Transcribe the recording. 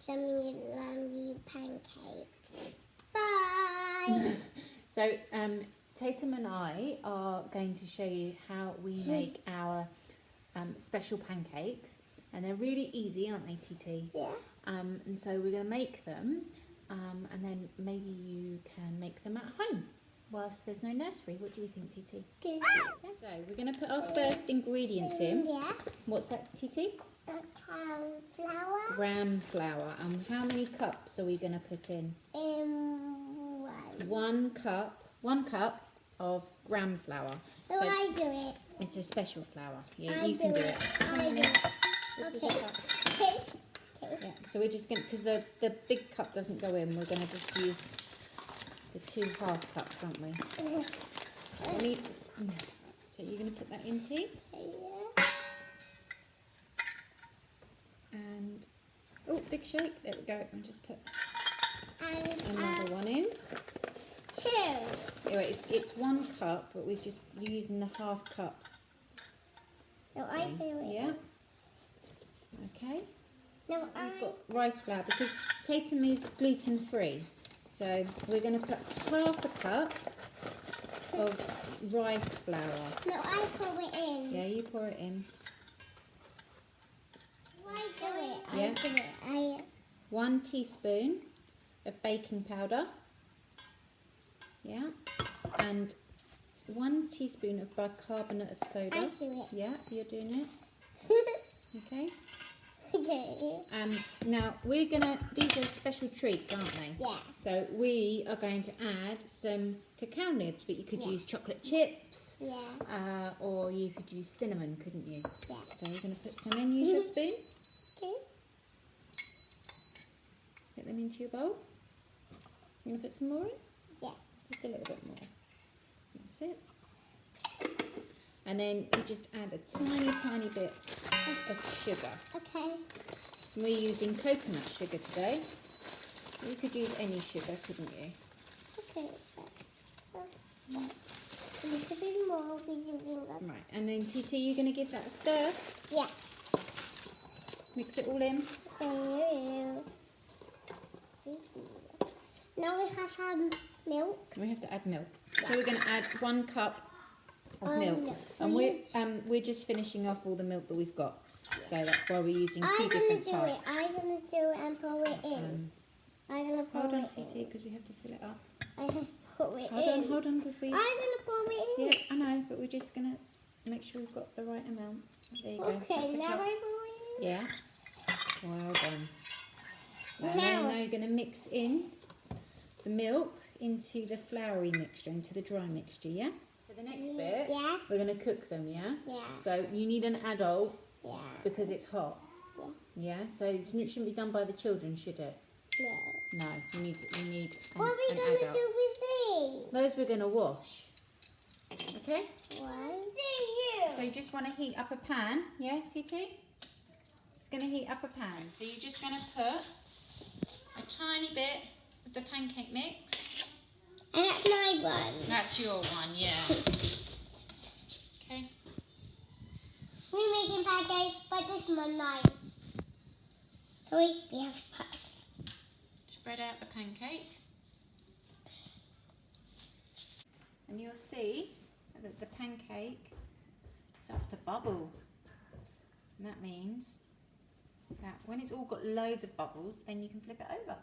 some yummy pancakes. Bye! So Tatum and I are going to show you how we make our special pancakes, and they're really easy, aren't they, TT? Yeah. And so we're going to make them, and then maybe you can make them at home whilst there's no nursery. What do you think, TT? Good. Yeah. So we're going to put our first ingredients in. Yeah. What's that, TT? Flour. Gram flour. And how many cups are we going to put in? One. One cup of gram flour. So I do it. It's a special flour. Yeah, I you can do it. I do it. This Okay. is a cup. Okay. Yeah, so we're just going to, because the big cup doesn't go in, we're going to just use the 2 half cups, aren't we? So you're going to put that in, T? Yeah. And, oh, big shake. There we go. And just put And another one in. 2. Anyway, it's 1 cup, but we're just using the half cup. No, I do it. Yeah. Okay. No, We've got rice flour because Tatum is gluten free. So we're going to put half a cup of rice flour. No, I pour it in. Yeah, you pour it in. I do it. Yeah. I do it. 1 teaspoon of baking powder. Yeah. And 1 teaspoon of bicarbonate of soda. I do it. Yeah, you're doing it. Okay. Okay. Now we're gonna, these are special treats, aren't they? Yeah. So we are going to add some cacao nibs, but you could Yeah. use chocolate chips, Yeah. or you could use cinnamon, couldn't you? Yeah. So we're gonna put some in. Use your spoon. Okay. Put them into your bowl. You're gonna put some more in. Yeah. Just a little bit more. That's it. And then you just add a tiny bit of sugar. Okay. We're using coconut sugar today. You could use any sugar, couldn't you? Okay. A little bit more. We're using that. Right, and then TT, you're going to give that a stir. Yeah. Mix it all in. Now we have some milk. We have to add milk. So we're going to add 1 cup of milk. milk. So And we're just finishing off all the milk that we've got. So that's why we're using 2 different types. I'm gonna do it and pour it in. I'm gonna pour Hold on, it TT, in. because we have to fill it up. I'm gonna pour it in. Hold on before you... I'm gonna pour it in. Yeah, I know, but we're just going to make sure we've got the right amount. There you go. That's Okay, a now cup. I pour it in. Yeah. Well done. Now Now you're going to mix in the milk into the floury mixture, into the dry mixture, yeah? For the next bit, Yeah. we're going to cook them, yeah? Yeah. So you need an adult Yeah. because it's hot. Yeah. Yeah? So it shouldn't be done by the children, should it? No. No, you need What are we an gonna adult. do with these? Those we're going to wash. Okay? One. So you just want to heat up a pan, yeah, TT? Just going to heat up a pan. So you're just going to put a tiny bit of the pancake mix. And that's my one. That's your one, yeah. Okay. We're making pancakes, but this one mine. So we have pies. Spread out the pancake. And you'll see that the pancake starts to bubble. And that means that when it's all got loads of bubbles, then you can flip it over.